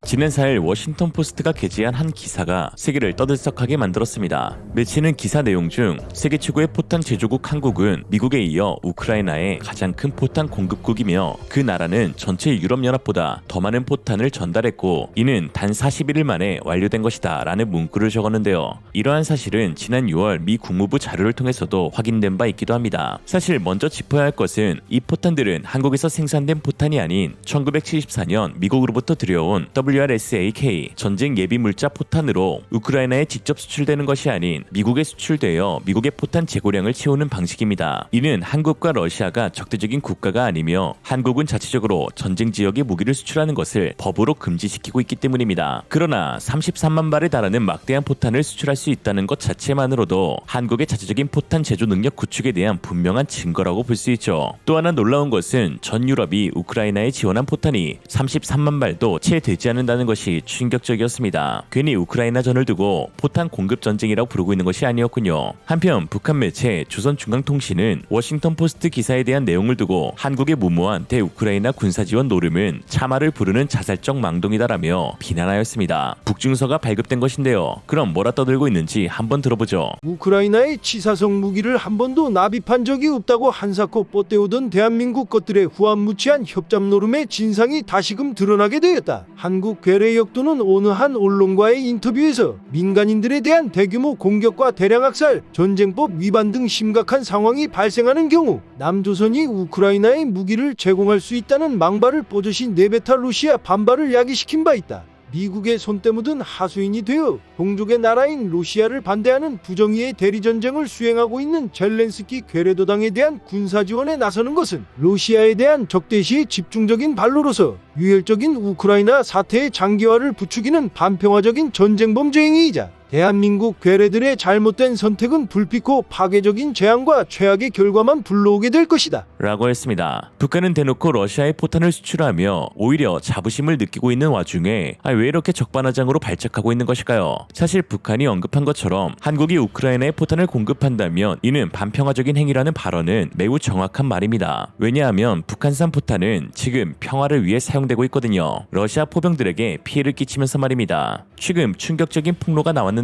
지난 4일 워싱턴 포스트가 게재한 한 기사가 세계를 떠들썩하게 만들었습니다. 매체는 기사 내용 중 세계 최고의 포탄 제조국 한국은 미국에 이어 우크라이나의 가장 큰 포탄 공급국이며 그 나라는 전체 유럽연합보다 더 많은 포탄을 전달했고 이는 단 41일 만에 완료된 것이다 라는 문구를 적었는데요. 이러한 사실은 지난 6월 미 국무부 자료를 통해서도 확인된 바 있기도 합니다. 사실 먼저 짚어야 할 것은 이 포탄들은 한국에서 생산된 포탄이 아닌 1974년 미국으로부터 들여온 WRSAK 전쟁 예비 물자 포탄으로 우크라이나에 직접 수출되는 것이 아닌 미국에 수출되어 미국의 포탄 재고량을 채우는 방식입니다. 이는 한국과 러시아가 적대적인 국가가 아니며 한국은 자체적으로 전쟁 지역에 무기를 수출하는 것을 법으로 금지시키고 있기 때문입니다. 그러나 33만 발에 달하는 막대한 포탄을 수출할 수 있다는 것 자체만으로도 한국의 자체적인 포탄 제조 능력 구축에 대한 분명한 증거라고 볼 수 있죠. 또 하나 놀라운 것은 전 유럽이 우크라이나에 지원한 포탄이 33만 발도 채 되지 않는다는 것이 충격적이었습니다. 괜히 우크라이나 전을 두고 포탄 공급 전쟁이라고 부르고 있는 것이 아니었군요. 한편 북한 매체 조선중앙통신은 워싱턴 포스트 기사에 대한 내용을 두고 한국의 무모한 대우크라이나 군사지원 노름은 참화를 부르는 자살적 망동이다라며 비난하였습니다. 북중서가 발급된 것인데요. 그럼 뭐라 떠들고 있는지 한번 들어보죠. 우크라이나의 치사성 무기를 한 번도 납입한 적이 없다고 한사코 뻗대오던 대한민국 것들의 후안무치한 협잡 노름의 진상이 다시금 드러나게 되었다. 한국 괴뢰역 또는 어느 한 언론과의 인터뷰에서 민간인들에 대한 대규모 공격과 대량 학살, 전쟁법 위반 등 심각한 상황이 발생하는 경우 남조선이 우크라이나에 무기를 제공할 수 있다는 망발을 뽀젓이 내뱉아 러시아 반발을 야기시킨 바 있다. 미국의 손때 묻은 하수인이 되어 동족의 나라인 러시아를 반대하는 부정의의 대리전쟁을 수행하고 있는 젤렌스키 괴뢰도당에 대한 군사지원에 나서는 것은 러시아에 대한 적대시의 집중적인 발로로서 유혈적인 우크라이나 사태의 장기화를 부추기는 반평화적인 전쟁범죄 행위이자 대한민국 괴뢰들의 잘못된 선택은 불필요 파괴적인 재앙과 최악의 결과만 불러오게 될 것이다 라고 했습니다. 북한은 대놓고 러시아에 포탄을 수출하며 오히려 자부심을 느끼고 있는 와중에 왜 이렇게 적반하장으로 발작하고 있는 것일까요? 사실 북한이 언급한 것처럼 한국이 우크라이나에 포탄을 공급한다면 이는 반평화적인 행위라는 발언은 매우 정확한 말입니다. 왜냐하면 북한산 포탄은 지금 평화를 위해 사용되고 있거든요. 러시아 포병들에게 피해를 끼치면서 말입니다. 최근 충격적인 폭로가 나왔는데요.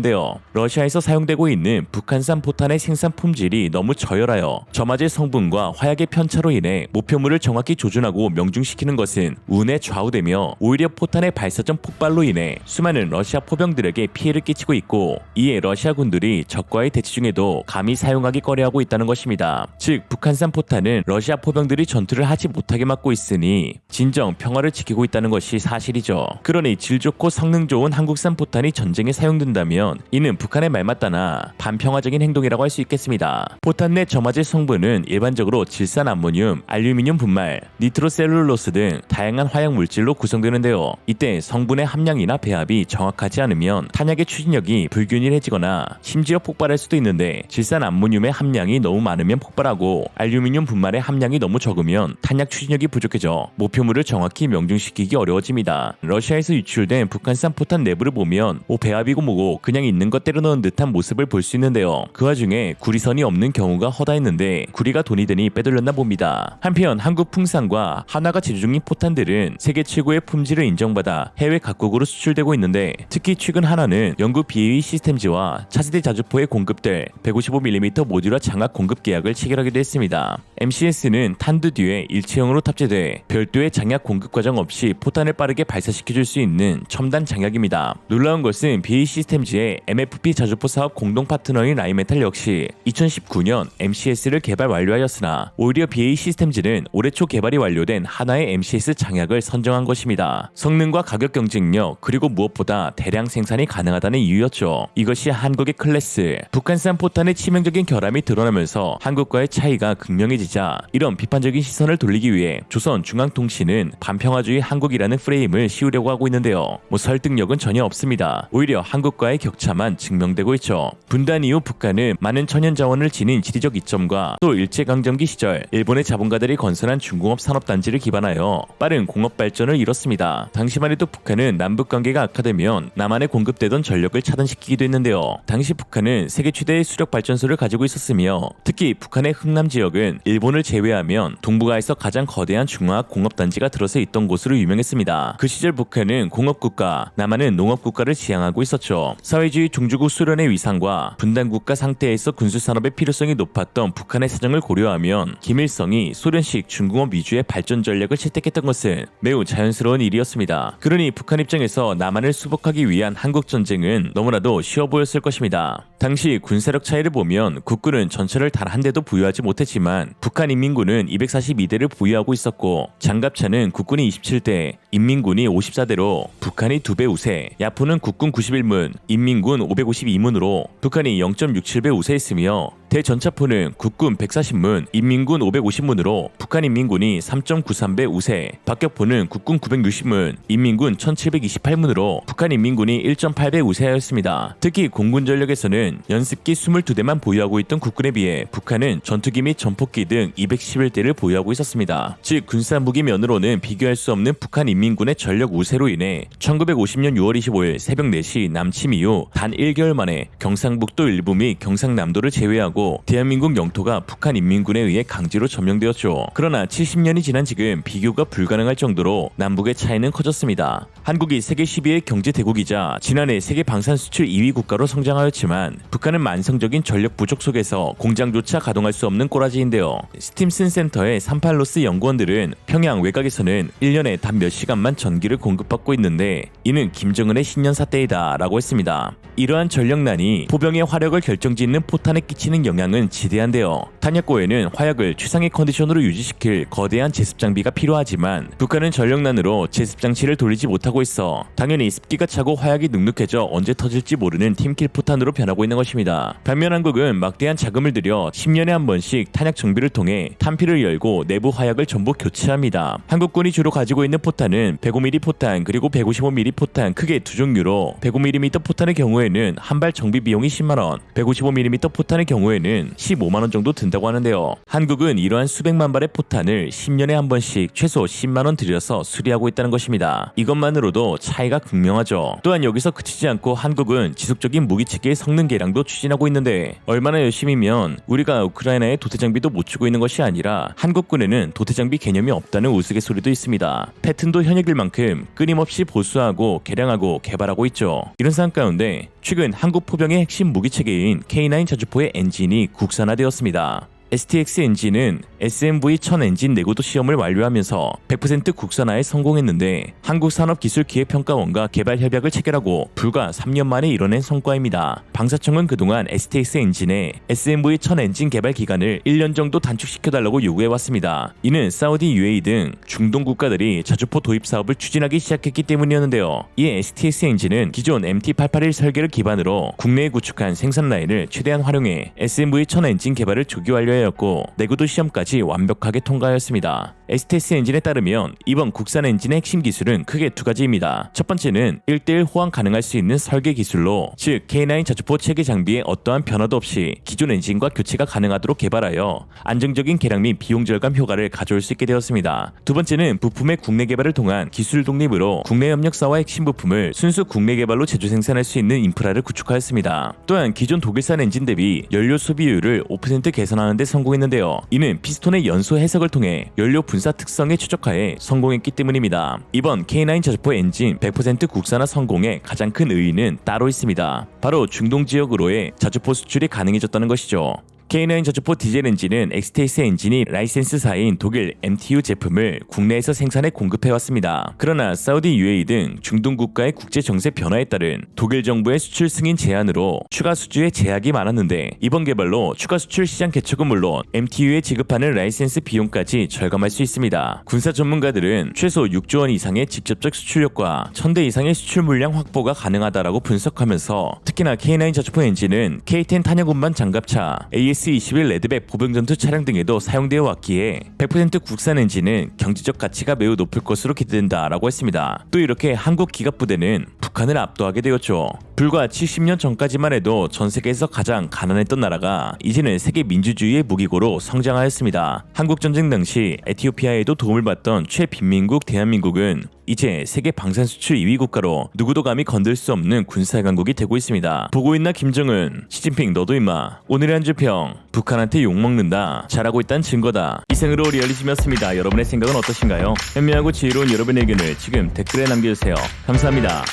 러시아에서 사용되고 있는 북한산 포탄의 생산 품질이 너무 저열하여 점화제 성분과 화약의 편차로 인해 목표물을 정확히 조준하고 명중시키는 것은 운에 좌우되며 오히려 포탄의 발사 전 폭발로 인해 수많은 러시아 포병들에게 피해를 끼치고 있고 이에 러시아 군들이 적과의 대치 중에도 감히 사용하기 꺼려하고 있다는 것입니다. 즉 북한산 포탄은 러시아 포병들이 전투를 하지 못하게 막고 있으니 진정 평화를 지키고 있다는 것이 사실이죠. 그러니 질 좋고 성능 좋은 한국산 포탄이 전쟁에 사용된다면 이는 북한의 말 맞다나 반평화적인 행동이라고 할 수 있겠습니다. 포탄 내 점화제 성분은 일반적으로 질산 암모늄, 알루미늄 분말, 니트로셀룰로스 등 다양한 화학 물질로 구성되는데요. 이때 성분의 함량이나 배합이 정확하지 않으면 탄약의 추진력이 불균일해지거나 심지어 폭발할 수도 있는데 질산 암모늄의 함량이 너무 많으면 폭발하고 알루미늄 분말의 함량이 너무 적으면 탄약 추진력이 부족해져 목표물을 정확히 명중시키기 어려워집니다. 러시아에서 유출된 북한산 포탄 내부를 보면 배합이고 뭐고 그냥 있는 것 때려 넣은 듯한 모습을 볼 수 있는데요. 그 와중에 구리선이 없는 경우가 허다했는데 구리가 돈이 드니 빼돌렸나 봅니다. 한편 한국 풍산과 한화가 제조 중인 포탄들은 세계 최고의 품질을 인정받아 해외 각국으로 수출되고 있는데 특히 최근 한화는 영국 BAE 시스템즈와 차세대 자주포에 공급될 155mm 모듈화 장악 공급 계약을 체결하기도 했습니다. MCS는 탄두 뒤에 일체형으로 탑재돼 별도의 장약 공급 과정 없이 포탄을 빠르게 발사시켜줄 수 있는 첨단 장약입니다. 놀라운 것은 BAE 시스템즈의 MFP 자주포 사업 공동 파트너인 라인메탈 역시 2019년 MCS를 개발 완료하였으나 오히려 BAE 시스템즈는 올해 초 개발이 완료된 하나의 MCS 장약을 선정한 것입니다. 성능과 가격 경쟁력 그리고 무엇보다 대량 생산이 가능하다는 이유였죠. 이것이 한국의 클래스, 북한산 포탄의 치명적인 결함이 드러나면서 한국과의 차이가 극명해지자 이런 비판적인 시선을 돌리기 위해 조선중앙통신은 반평화주의 한국이라는 프레임을 씌우려고 하고 있는데요. 설득력은 전혀 없습니다. 오히려 한국과의 격차 격차만 증명되고 있죠. 분단 이후 북한은 많은 천연 자원을 지닌 지리적 이점과 또 일제강점기 시절 일본의 자본가들이 건설한 중공업 산업단지를 기반하여 빠른 공업 발전을 이뤘습니다. 당시만 해도 북한은 남북 관계가 악화되면 남한에 공급되던 전력을 차단시키기도 했는데요. 당시 북한은 세계 최대의 수력 발전소를 가지고 있었으며 특히 북한의 흥남 지역은 일본을 제외하면 동북아에서 가장 거대한 중화학 공업단지가 들어서 있던 곳으로 유명했습니다. 그 시절 북한은 공업국가, 남한은 농업국가를 지향하고 있었죠. 사회주의 종주국 소련의 위상과 분단국가 상태에서 군수산업의 필요성이 높았던 북한의 사정을 고려하면 김일성이 소련식 중공업 위주의 발전 전략을 채택했던 것은 매우 자연스러운 일이었습니다. 그러니 북한 입장에서 남한을 수복하기 위한 한국전쟁은 너무나도 쉬워 보였을 것입니다. 당시 군사력 차이를 보면 국군은 전차를 단 한 대도 보유하지 못했지만 북한 인민군은 242대를 보유하고 있었고 장갑차는 국군이 27대, 인민군이 54대로 북한이 2배 우세, 야포는 국군 91문, 인민군 552문으로 북한이 0.67배 우세했으며 대전차포는 국군 140문, 인민군 550문으로 북한 인민군이 3.93배 우세, 박격포는 국군 960문, 인민군 1728문으로 북한 인민군이 1.8배 우세하였습니다. 특히 공군 전력에서는 연습기 22대만 보유하고 있던 국군에 비해 북한은 전투기 및 전폭기 등 211대를 보유하고 있었습니다. 즉 군사무기 면으로는 비교할 수 없는 북한 인민군의 전력 우세로 인해 1950년 6월 25일 새벽 4시 남침 이후 단 1개월 만에 경상북도 일부 및 경상남도를 제외하고 대한민국 영토가 북한 인민군에 의해 강제로 점령되었죠. 그러나 70년이 지난 지금 비교가 불가능할 정도로 남북의 차이는 커졌습니다. 한국이 세계 10위의 경제 대국이자 지난해 세계 방산 수출 2위 국가로 성장하였지만 북한은 만성적인 전력 부족 속에서 공장조차 가동할 수 없는 꼬라지인데요. 스팀슨 센터의 산팔로스 연구원들은 평양 외곽에서는 1년에 단 몇 시간만 전기를 공급받고 있는데 이는 김정은의 신년사 때이다 라고 했습니다. 이러한 전력난이 포병의 화력을 결정짓는 포탄에 끼치는 영향은 지대한데요. 탄약고에는 화약을 최상의 컨디션으로 유지시킬 거대한 제습 장비가 필요하지만 북한은 전력난으로 제습 장치를 돌리지 못하고 있어 당연히 습기가 차고 화약이 눅눅해져 언제 터질지 모르는 팀킬 포탄으로 변하고 있는 것입니다. 반면 한국은 막대한 자금을 들여 10년에 한 번씩 탄약 정비를 통해 탄피를 열고 내부 화약을 전부 교체합니다. 한국군이 주로 가지고 있는 포탄은 105mm 포탄 그리고 155mm 포탄 크게 두 종류로 105mm 포탄의 경우에는 한 발 정비 비용이 10만원, 155mm 포탄의 경우에는 15만원 정도 든다고 하는데요. 한국은 이러한 수백만 발의 포탄을 10년에 한 번씩 최소 10만원 들여서 수리하고 있다는 것입니다. 이것만으로도 차이가 극명하죠. 또한 여기서 그치지 않고 한국은 지속적인 무기체계의 성능 개량도 추진하고 있는데 얼마나 열심히면 우리가 우크라이나에 도태장비도 못 주고 있는 것이 아니라 한국군에는 도태장비 개념이 없다는 우스갯소리도 있습니다. 패턴도 현역일 만큼 끊임없이 보수하고 개량하고 개발하고 있죠. 이런 상황 가운데 최근 한국 포병의 핵심 무기체계인 K9 자주포의 엔진이 국산화되었습니다. STX 엔진은 SMV-1000 엔진 내구도 시험을 완료하면서 100% 국산화에 성공했는데 한국산업기술기획평가원과 개발협약을 체결하고 불과 3년 만에 이뤄낸 성과입니다. 방사청은 그동안 STX 엔진의 SMV-1000 엔진 개발 기간을 1년 정도 단축시켜달라고 요구해왔습니다. 이는 사우디, UAE 등 중동 국가들이 자주포 도입 사업을 추진하기 시작했기 때문이었는데요. 이에 STX 엔진은 기존 MT881 설계를 기반으로 국내에 구축한 생산 라인을 최대한 활용해 SMV-1000 엔진 개발을 조기 완료하였고 내구도 시험까지 완벽하게 통과하였습니다. STS 엔진에 따르면 이번 국산 엔진의 핵심 기술은 크게 두 가지입니다. 첫 번째는 1:1 호환 가능할 수 있는 설계 기술로 즉 K9 자주포 체계 장비에 어떠한 변화도 없이 기존 엔진과 교체가 가능하도록 개발하여 안정적인 개량 및 비용 절감 효과를 가져올 수 있게 되었습니다. 두 번째는 부품의 국내 개발을 통한 기술 독립으로 국내 협력사와 핵심 부품을 순수 국내 개발로 제조 생산할 수 있는 인프라를 구축하였습니다. 또한 기존 독일산 엔진 대비 연료 소비율을 5% 개선하는 데 성공했는데요. 이는 피스톤의 연소 해석을 통해 연료 분사 특성에 최적화해 성공했기 때문입니다. 이번 K9 자주포 엔진 100% 국산화 성공의 가장 큰 의의는 따로 있습니다. 바로 중동 지역으로의 자주포 수출이 가능해졌다는 것이죠. K9 자주포 디젤 엔진은 STS 엔진이 라이센스사인 독일 MTU 제품을 국내에서 생산해 공급해왔습니다. 그러나 사우디, UAE 등 중동 국가의 국제 정세 변화에 따른 독일 정부의 수출 승인 제한으로 추가 수주에 제약이 많았는데 이번 개발로 추가 수출 시장 개척은 물론 MTU에 지급하는 라이센스 비용까지 절감할 수 있습니다. 군사 전문가들은 최소 6조 원 이상의 직접적 수출력과 1000대 이상의 수출 물량 확보가 가능하다라고 분석하면서 특히나 K9 자주포 엔진은 K10 탄약 운반 장갑차, KS-21 레드백 보병전투 차량 등에도 사용되어 왔기에 100% 국산 엔진은 경제적 가치가 매우 높을 것으로 기대된다라고 했습니다. 또 이렇게 한국 기갑부대는 북한을 압도하게 되었죠. 불과 70년 전까지만 해도 전 세계에서 가장 가난했던 나라가 이제는 세계 민주주의의 무기고로 성장하였습니다. 한국전쟁 당시 에티오피아에도 도움을 받던 최빈민국 대한민국은 이제 세계 방산 수출 2위 국가로 누구도 감히 건들 수 없는 군사 강국이 되고 있습니다. 보고 있나 김정은, 시진핑 너도 임마. 오늘의 한줄평, 북한한테 욕먹는다. 잘하고 있다는 증거다. 이상으로 리얼리즘이었습니다. 여러분의 생각은 어떠신가요? 현명하고 지혜로운 여러분의 의견을 지금 댓글에 남겨주세요. 감사합니다.